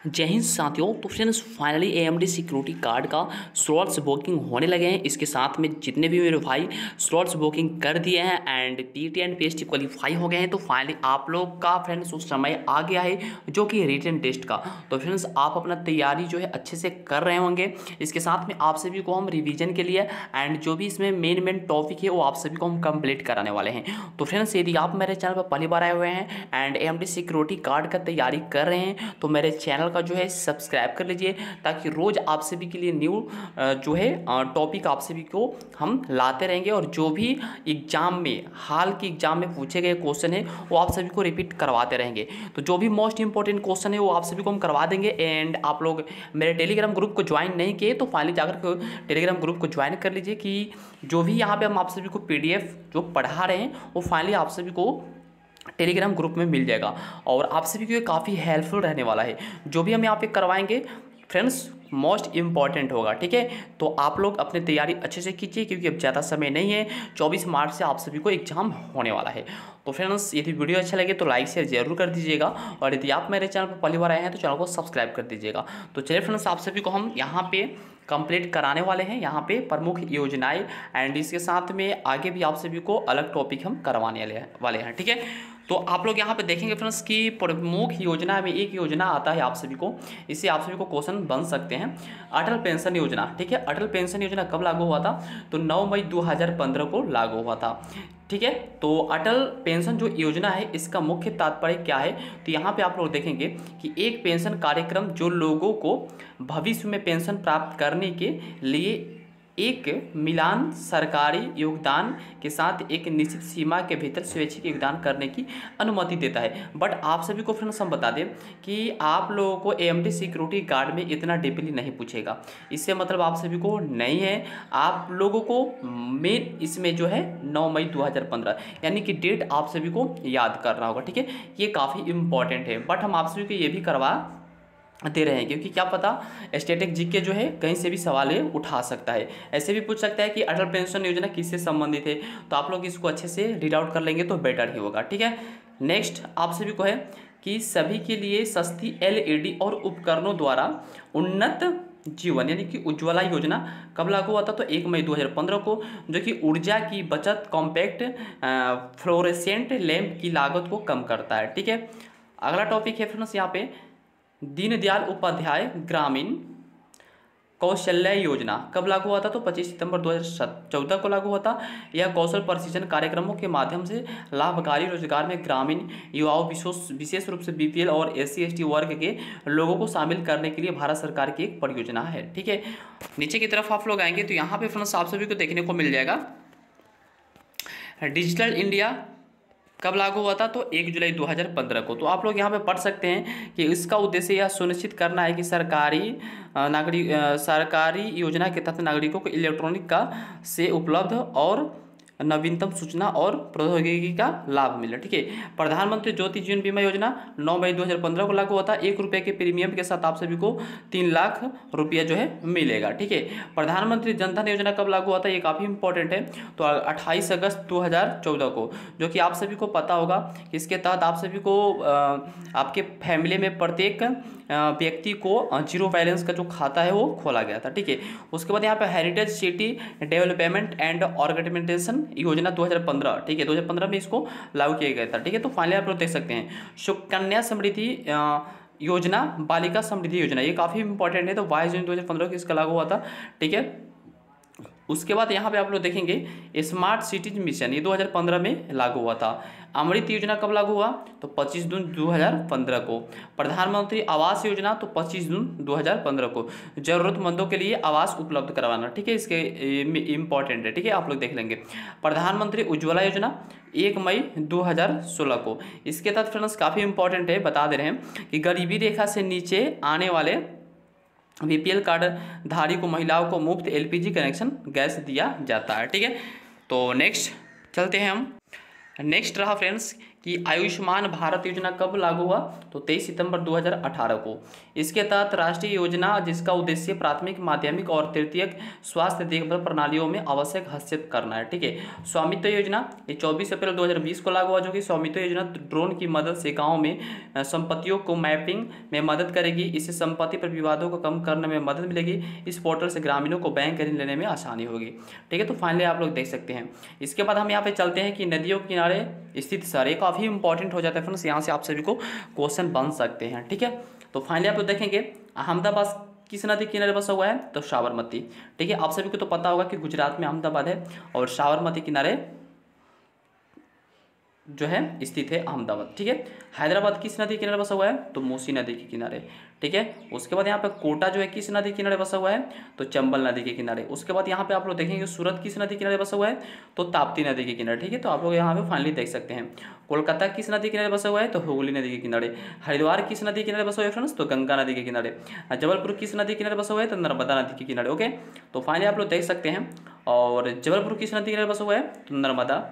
जय हिंद साथियों। तो friends finally AMD security card का स्लॉट्स बुकिंग होने लगे हैं। इसके साथ में जितने भी मेरे भाई स्लॉट्स बुकिंग कर दिए हैं and PT and PST qualify हो गए हैं, तो फाइनली आप लोग का फ्रेंड्स उस समय आ गया है जो कि रिटन टेस्ट का। तो फ्रेंड्स आप अपना तैयारी जो है अच्छे से कर रहे होंगे। इसके साथ में आप सभी को हम रिविजन के लिए एंड जो भी इसमें मेन टॉपिक है वो आप सभी को हम कंप्लीट कराने वाले हैं। तो फ्रेंड्स यदि आप मेरे चैनल पर पहली बार आए हुए हैं एंड AMD सिक्योरिटी कार्ड का तैयारी कर रहे हैं तो मेरे चैनल का जो है सब्सक्राइब कर लीजिए, ताकि रोज आप सभी के लिए न्यू जो है टॉपिक आप सभी को हम लाते रहेंगे और जो भी एग्जाम में हाल के एग्जाम में पूछे गए क्वेश्चन है वो आप सभी को रिपीट करवाते रहेंगे। तो जो भी मोस्ट इंपॉर्टेंट क्वेश्चन है वो आप सभी को हम करवा देंगे। एंड आप लोग मेरे टेलीग्राम ग्रुप को ज्वाइन नहीं किए तो फाइनली जाकर टेलीग्राम ग्रुप को ज्वाइन कर लीजिए, कि जो भी यहाँ पे हम आप सभी को PDF जो पढ़ा रहे हैं वो फाइनली आप सभी को टेलीग्राम ग्रुप में मिल जाएगा और आप सभी को ये काफ़ी हेल्पफुल रहने वाला है। जो भी हम यहाँ पे करवाएंगे फ्रेंड्स मोस्ट इम्पॉर्टेंट होगा, ठीक है। तो आप लोग अपनी तैयारी अच्छे से कीजिए, क्योंकि अब ज़्यादा समय नहीं है। 24 मार्च से आप सभी को एग्जाम होने वाला है। तो फ्रेंड्स यदि वीडियो अच्छा लगे तो लाइक शेयर जरूर कर दीजिएगा, और यदि आप मेरे चैनल पर पहली बार आए हैं तो चैनल को सब्सक्राइब कर दीजिएगा। तो चलिए फ्रेंड्स आप सभी को हम यहाँ पे कंप्लीट कराने वाले हैं यहाँ पे प्रमुख योजनाएं, एंड इसके साथ में आगे भी आप सभी को अलग टॉपिक हम करवाने वाले हैं, ठीक है। तो आप लोग यहाँ पे देखेंगे फ्रेंड्स कि प्रमुख योजना में एक योजना आता है आप सभी को, इससे आप सभी को क्वेश्चन बन सकते हैं। अटल पेंशन योजना, ठीक है। अटल पेंशन योजना कब लागू हुआ था? तो 9 मई 2015 को लागू हुआ था, ठीक है। तो अटल पेंशन जो योजना है इसका मुख्य तात्पर्य क्या है? तो यहाँ पे आप लोग देखेंगे कि एक पेंशन कार्यक्रम जो लोगों को भविष्य में पेंशन प्राप्त करने के लिए एक मिलान सरकारी योगदान के साथ एक निश्चित सीमा के भीतर स्वैच्छिक योगदान करने की अनुमति देता है। बट आप सभी को फ्रेंड्स हम बता दें कि आप लोगों को AMD सिक्योरिटी गार्ड में इतना डीपली नहीं पूछेगा। इससे मतलब आप सभी को नहीं है, आप लोगों को मेन इसमें जो है 9 मई 2015 यानी कि डेट आप सभी को याद करना होगा, ठीक है। ये काफ़ी इंपॉर्टेंट है, बट हम आप सभी को ये भी करवा दे रहे हैं क्योंकि क्या पता स्टैटिक जीके जो है कहीं से भी सवाल उठा सकता है। ऐसे भी पूछ सकता है कि अटल पेंशन योजना किससे संबंधित है, तो आप लोग इसको अच्छे से रीड आउट कर लेंगे तो बेटर ही होगा, ठीक है। नेक्स्ट आप सभी को है कि सभी के लिए सस्ती LED और उपकरणों द्वारा उन्नत जीवन यानी कि उज्ज्वला योजना कब लागू हुआ था? तो 1 मई 2015 को, जो कि ऊर्जा की बचत कॉम्पैक्ट फ्लोरेसेंट लैंप की लागत को कम करता है, ठीक है। अगला टॉपिक है फ्रेंड्स यहाँ पे दीनदयाल उपाध्याय ग्रामीण कौशल्य योजना कब लागू हुआ था? तो 25 सितंबर 2014 को लागू हुआ था। यह कौशल प्रशिक्षण कार्यक्रमों के माध्यम से लाभकारी रोजगार में ग्रामीण युवाओं विशेष रूप से BPL और SC/ST वर्ग के लोगों को शामिल करने के लिए भारत सरकार की एक परियोजना है, ठीक है। नीचे की तरफ आप लोग आएंगे तो यहाँ पे फ्रेंड्स आप सभी को देखने को मिल जाएगा डिजिटल इंडिया कब लागू हुआ था? तो 1 जुलाई 2015 को। तो आप लोग यहाँ पे पढ़ सकते हैं कि इसका उद्देश्य यह सुनिश्चित करना है कि सरकारी योजना के तहत नागरिकों को इलेक्ट्रॉनिक का से उपलब्ध और नवीनतम सूचना और प्रौद्योगिकी का लाभ मिले, ठीक है। प्रधानमंत्री ज्योति जीवन बीमा योजना 9 मई 2015 को लागू हुआ था। 1 रुपये के प्रीमियम के साथ आप सभी को 3 लाख रुपया जो है मिलेगा, ठीक है। प्रधानमंत्री जनधन योजना कब लागू हुआ था? ये काफ़ी इंपॉर्टेंट है। तो 28 अगस्त 2014 को, जो कि आप सभी को पता होगा कि इसके तहत आप सभी को आपके फैमिली में प्रत्येक व्यक्ति को जीरो बैलेंस का जो खाता है वो खोला गया था, ठीक है। उसके बाद यहाँ पे heritage city development and organisation योजना 2015, ठीक है, 2015 में इसको लागू किया गया था, ठीक है। तो फाइनली आप लोग देख सकते हैं सुकन्या समृद्धि योजना, बालिका समृद्धि योजना, ये काफ़ी इंपॉर्टेंट है। तो 22 जून 2015 को इसका लागू हुआ था, ठीक है। उसके बाद यहाँ पे आप लोग देखेंगे स्मार्ट सिटीज मिशन, ये 2015 में लागू हुआ था। अमृत योजना कब लागू हुआ? तो 25 जून 2015 को। प्रधानमंत्री आवास योजना तो 25 जून 2015 को, जरूरतमंदों के लिए आवास उपलब्ध करवाना, ठीक है, इसके इम्पॉर्टेंट है, ठीक है, आप लोग देख लेंगे। प्रधानमंत्री उज्ज्वला योजना 1 मई 2016 को। इसके तहत फ्रेंड्स काफ़ी इंपॉर्टेंट है, बता दे रहे हैं कि गरीबी रेखा से नीचे आने वाले BPL कार्ड धारी को महिलाओं को मुफ्त LPG कनेक्शन गैस दिया जाता है, ठीक है। तो नेक्स्ट चलते हैं हम। नेक्स्ट रहा फ्रेंड्स कि आयुष्मान भारत योजना कब लागू हुआ, तो 23 सितंबर 2018 को। इसके तहत राष्ट्रीय योजना जिसका उद्देश्य प्राथमिक, माध्यमिक और तृतीयक स्वास्थ्य देखभाल प्रणालियों में आवश्यक हस्तक्षेप करना है। ठीक है। स्वामित्व योजना ये 24 अप्रैल 2020 को लागू हुआ, जो कि स्वामित्व योजना ड्रोन की मदद से गाँव में संपत्तियों को मैपिंग में मदद करेगी। इससे संपत्ति पर विवादों को कम करने में मदद मिलेगी। इस पोर्टल से ग्रामीणों को बैंक ऋण लेने में आसानी होगी। ठीक है, तो फाइनली आप लोग देख सकते हैं। इसके बाद हम यहाँ पे चलते हैं कि नदियों के किनारे स्थित शहर, ये काफ़ी इंपॉर्टेंट हो जाता है फ्रेंड्स, यहाँ से आप सभी को क्वेश्चन बन सकते हैं। ठीक है, तो फाइनली आप लोग देखेंगे अहमदाबाद किस नदी के किनारे बसा हुआ है, तो साबरमती। ठीक है, आप सभी को तो पता होगा कि गुजरात में अहमदाबाद है और साबरमती किनारे जो है स्थित है अहमदाबाद। ठीक है, हैदराबाद किस नदी के किनारे बसा हुआ है, तो मूसी नदी के किनारे। ठीक है, उसके बाद यहाँ पे कोटा जो है किस नदी के किनारे बसा हुआ है, तो चंबल नदी के किनारे। उसके बाद यहाँ पे आप लोग देखेंगे सूरत किस नदी के किनारे बसा हुआ है, तो ताप्ती नदी के किनारे। ठीक है, तो आप लोग यहाँ पे फाइनली देख सकते हैं। कोलकाता किस नदी के किनारे बसा हुआ है, तो हुगली नदी के किनारे। हरिद्वार किस नदी के किनारे बसा हुआ है फ्रेंड्स, तो गंगा नदी के किनारे। जबलपुर किस नदी के किनारे बसा हुआ है, तो नर्मदा नदी के किनारे। ओके, तो फाइनली आप लोग देख सकते हैं। और जबलपुर किस नदी के किनारे बसा हुआ है, तो नर्मदा।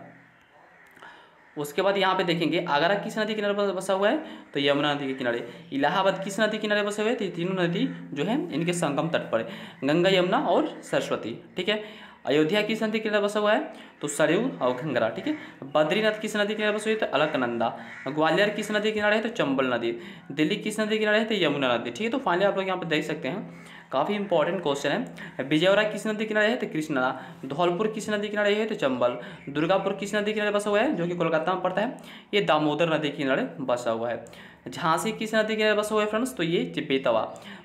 उसके बाद यहाँ पे देखेंगे आगरा किस नदी के किनारे बसा हुआ है, तो यमुना नदी के किनारे। इलाहाबाद किस नदी के किनारे बसे हुए हैं, तो ये तीनों नदी जो है इनके संगम तट पर है, गंगा, यमुना और सरस्वती। ठीक है, अयोध्या किस नदी के किनारे बसा हुआ है, तो सरयू और घंगरा। ठीक है, बद्रीनाथ किस नदी के किनारे बसे हुए, तो अलकनंदा। ग्वालियर किस नदी के किनारे है, तो चंबल नदी। दिल्ली किस नदी के किनारे है, तो यमुना नदी। ठीक है, तो फाइनली आप लोग यहाँ पे देख सकते हैं, काफ़ी इंपॉर्टेंट क्वेश्चन है। विजयवाड़ा किस नदी किनारे है, तो कृष्णा। धौलपुर किस नदी किनारे है, तो चंबल। दुर्गापुर किस नदी किनारे बसा हुआ है, जो कि कोलकाता में पड़ता है, ये दामोदर नदी के किनारे बसा हुआ है। झांसी किस नदी के किनारे बसा हुआ है फ्रेंड्स, तो ये बेतवा।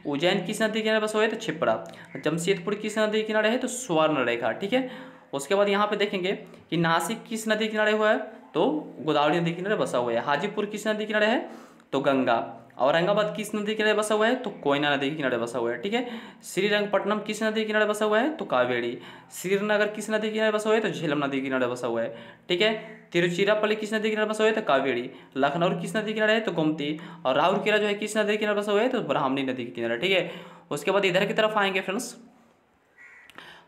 उज्जैन किस नदी के किनारे बसा हुआ है, तो छिपरा। जमशेदपुर किस नदी के किनारे है, तो स्वर्ण रेखा। ठीक है, उसके बाद यहाँ पे देखेंगे कि नासिक किस नदी के किनारे हुआ है, तो गोदावरी नदी के किनारे बसा हुआ है। हाजीपुर किस नदी के किनारे है, तो गंगा। औरंगाबाद किस नदी के किनारे बसा हुआ है, तो कोयना नदी के किनारे बसा हुआ है। ठीक है, श्रीरंगपट्टनम किस नदी के किनारे बसा हुआ है, तो कावेरी। श्रीनगर किस नदी के किनारे बसा हुआ है, तो झेलम नदी के किनारे बसा हुआ है। ठीक है, तिरुचिरापल्ली किस नदी के किनारे बसा हुआ है, तो कावेरी। लखनऊ किस नदी के किनारे है, तो गोमती। और राउरकेला जो है किस नदी के किनारे बसा हुआ है, तो ब्राह्मणी नदी के किनारे। ठीक है, उसके बाद इधर की तरफ आएंगे फ्रेंड्स,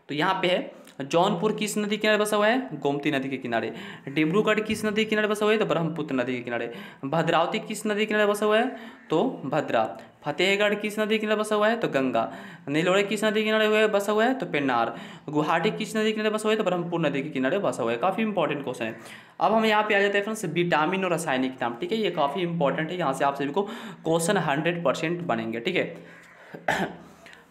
तो यहाँ पे है जौनपुर किस नदी के किनारे बसा हुआ है, गोमती नदी के किनारे। डिब्रूगढ़ किस नदी के किनारे बसा हुआ है, तो ब्रह्मपुत्र नदी के किनारे। भद्रावती किस नदी के किनारे बसा हुआ है, तो भद्रा। फतेहगढ़ किस नदी के किनारे बसा हुआ है, तो गंगा। नीलोड़े किस नदी के किनारे बसा हुआ है, तो पेन्नार। गुवाहाटी किस नदी के किनारे बसा हुआ है, तो ब्रह्मपुत्र नदी के किनारे बसा हुआ है। काफ़ी इंपॉर्टेंट क्वेश्चन है। अब हम यहाँ पे आ जाते हैं फ्रेंड्स विटामिन और रासायनिक नाम। ठीक है, ये काफ़ी इंपॉर्टेंट है, यहाँ से आप सभी को क्वेश्चन 100% बनेंगे। ठीक है,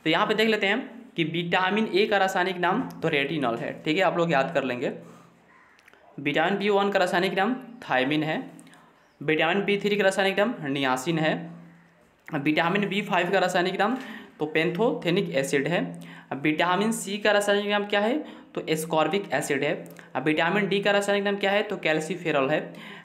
तो यहाँ पे देख लेते हैं कि विटामिन ए का रासायनिक नाम तो रेटिनॉल है। ठीक है, आप लोग याद कर लेंगे। विटामिन B1 का रासायनिक नाम थायमिन है। विटामिन B3 का रासायनिक नाम नियासिन है। विटामिन B5 का रासायनिक नाम तो पेंथोथेनिक एसिड है। विटामिन सी का रासायनिक नाम क्या है, तो एस्कॉर्बिक एसिड है। विटामिन डी का रासायनिक नाम क्या है, तो कैल्सीफेरॉल है।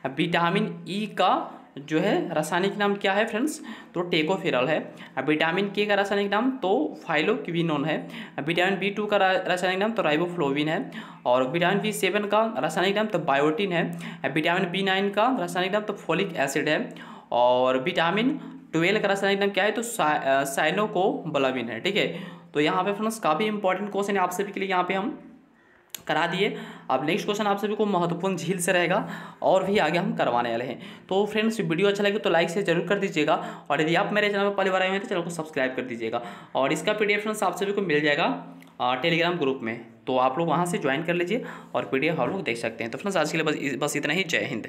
विटामिन ई का जो है रासायनिक नाम क्या है फ्रेंड्स, तो टेकोफेरॉल है। विटामिन के का रासायनिक नाम तो फाइलोक्विनोन है। विटामिन B2 का रासायनिक नाम तो राइबोफ्लोविन है। और विटामिन B7 का रासायनिक नाम तो बायोटिन है। विटामिन B9 का रासायनिक नाम तो फोलिक एसिड है। और विटामिन 12 का रासायनिक नाम क्या है, तो साइनोकोबालामिन है। ठीक है, तो यहाँ पे फ्रेंड्स काफ़ी इंपॉर्टेंट क्वेश्चन है आप सभी के लिए यहाँ पे हम करा दिए। अब नेक्स्ट क्वेश्चन आप सभी को महत्वपूर्ण झील से रहेगा और भी आगे हम करवाने वाले हैं। तो फ्रेंड्स वीडियो अच्छा लगे तो लाइक से जरूर कर दीजिएगा, और यदि आप मेरे चैनल पर पहली बार आए हैं तो चैनल को सब्सक्राइब कर दीजिएगा। और इसका PDF फ्रेंड्स आप सभी को मिल जाएगा टेलीग्राम ग्रुप में, तो आप लोग वहाँ से ज्वाइन कर लीजिए और PDF आप लोग देख सकते हैं। तो फ्रेंड्स आज के लिए बस इतना ही। जय हिंद।